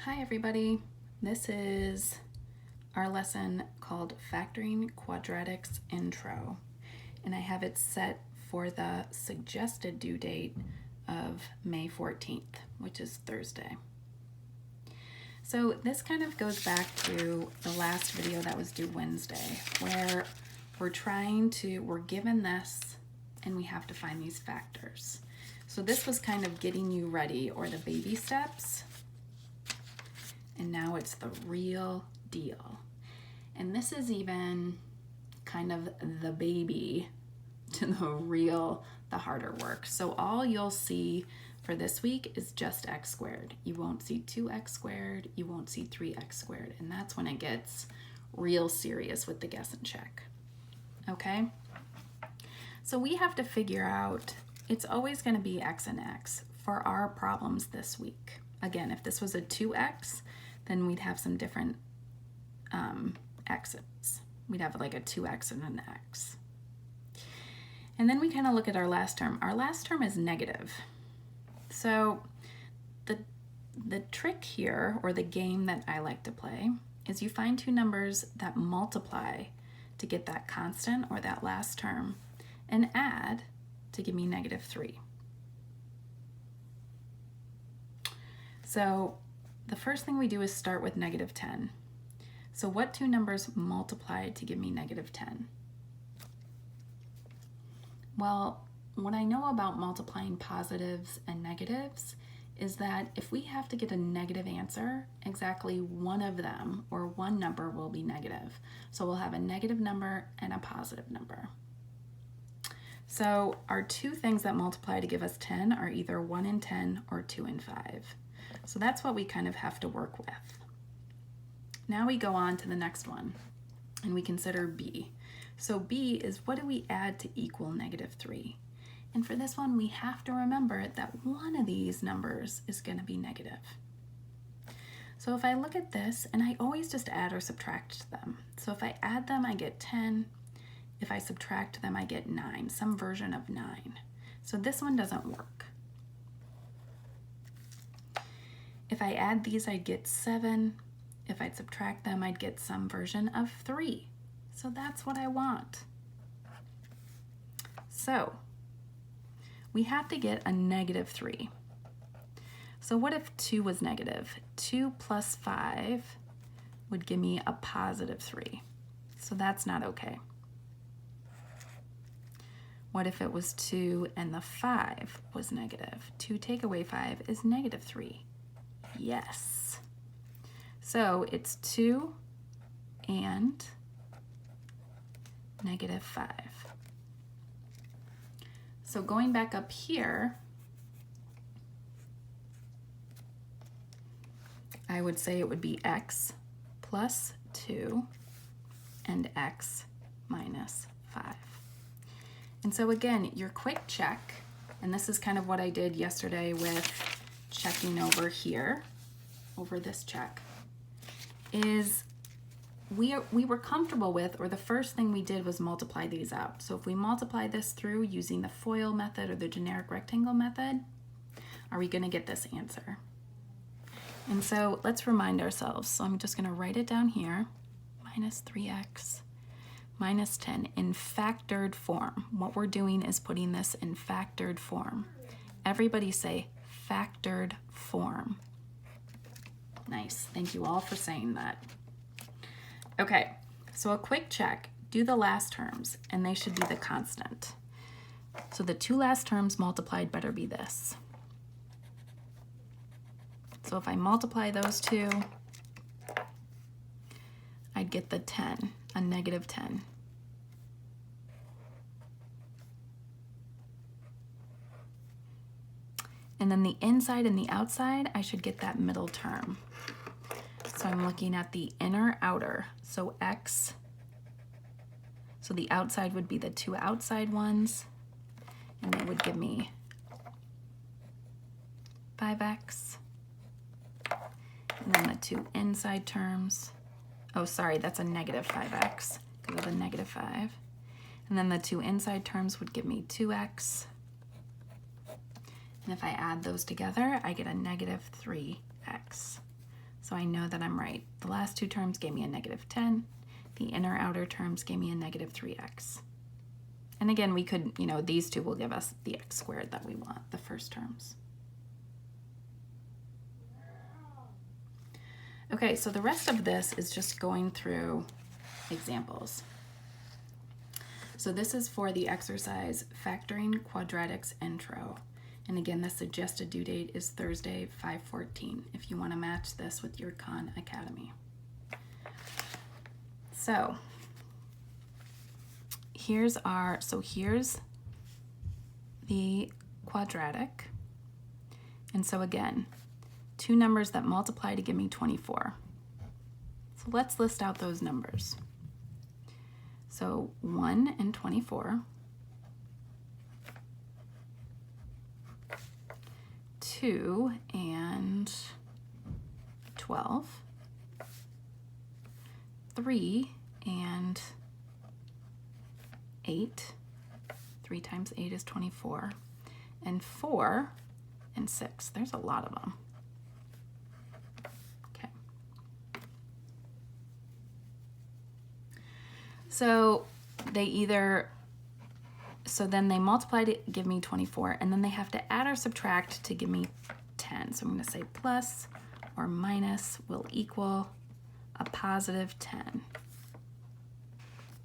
Hi everybody, this is our lesson called Factoring Quadratics Intro, and I have it set for the suggested due date of May 14th, which is Thursday. So this kind of goes back to the last video that was due Wednesday, where we're given this and we have to find these factors. So this was kind of getting you ready, or the baby steps. And now it's the real deal. And this is even kind of the baby to the harder work. So all you'll see for this week is just x squared. You won't see 2x squared, you won't see 3x squared. And that's when it gets real serious with the guess and check. Okay? So we have to figure out, it's always going to be x and x for our problems this week. Again, if this was a 2x, then we'd have some different x's. We'd have like a 2x and an x. And then we kind of look at our last term. Our last term is negative. So the trick here, or the game that I like to play, is you find two numbers that multiply to get that constant or that last term and add to give me -3. So the first thing we do is start with -10. So what two numbers multiply to give me -10? Well, what I know about multiplying positives and negatives is that if we have to get a negative answer, exactly one of them, or one number, will be negative. So we'll have a negative number and a positive number. So our two things that multiply to give us 10 are either 1 and 10 or 2 and 5. So that's what we kind of have to work with. Now we go on to the next one, and we consider b. So b is, what do we add to equal -3? And for this one, we have to remember that one of these numbers is going to be negative. So if I look at this, and I always just add or subtract them. So if I add them, I get 10. If I subtract them, I get 9, some version of 9. So this one doesn't work. If I add these, I'd get 7. If I'd subtract them, I'd get some version of 3. So that's what I want. So we have to get a -3. So what if 2 was negative? 2 plus 5 would give me a +3. So that's not okay. What if it was 2 and the 5 was negative? 2 take away 5 is -3. Yes. So it's 2 and -5. So going back up here, I would say it would be x plus 2 and x minus 5. And so again, your quick check, and this is kind of what I did yesterday with checking over here, over this check, is we were comfortable with, or the first thing we did was multiply these out. So if we multiply this through using the FOIL method or the generic rectangle method, are we going to get this answer? And so let's remind ourselves. So I'm just going to write it down here, -3x minus 10 in factored form. What we're doing is putting this in factored form. Everybody say factored form. Nice, thank you all for saying that. Okay, so a quick check. Do the last terms, and they should be the constant. So the two last terms multiplied better be this. So if I multiply those two, I'd get the 10, a -10. And then the inside and the outside, I should get that middle term. So I'm looking at the inner outer. So x, so the outside would be the two outside ones, and they would give me 5x. And then the two inside terms, oh sorry, that's a -5x because of the -5. And then the two inside terms would give me 2x. And if I add those together, I get a -3x. So I know that I'm right. The last two terms gave me a negative 10. The inner outer terms gave me a negative 3x. And again, we could, these two will give us the x squared that we want, the first terms. Okay, so the rest of this is just going through examples. So this is for the exercise Factoring Quadratics Intro. And again, the suggested due date is Thursday, 5/14, if you want to match this with your Khan Academy. So here's the quadratic. And so again, two numbers that multiply to give me 24. So let's list out those numbers. So 1 and 24. 2 and 12, 3 and 8, 3 times 8 is 24, and 4 and 6. There's a lot of them. Okay. So then they multiply to give me 24, and then they have to add or subtract to give me 10. So I'm going to say plus or minus will equal a positive 10.